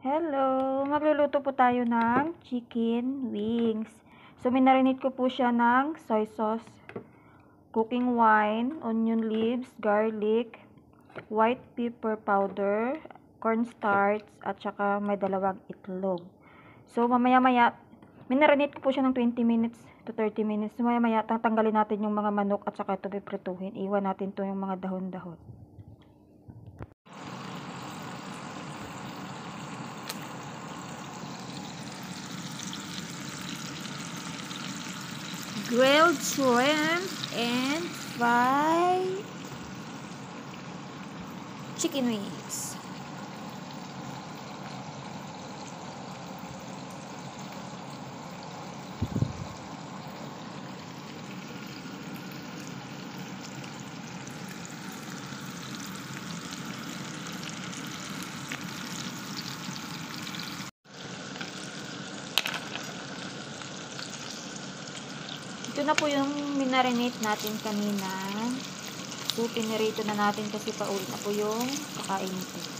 Hello! Magluluto po tayo ng chicken wings. So, minarinate ko po siya ng soy sauce, cooking wine, onion leaves, garlic, white pepper powder, cornstarch, at saka may 2 itlog. So, mamaya-maya, minarinate ko po siya ng 20 minutes to 30 minutes. So, mamaya-maya, tanggalin natin yung mga manok at saka ito piprituhin. Iwan natin to yung mga dahon-dahon. Grilled shrimp and fried chicken wings. Ito na po yung minarinate natin kanina. So, pinirito na natin kasi paulit na po yung kakainin ko.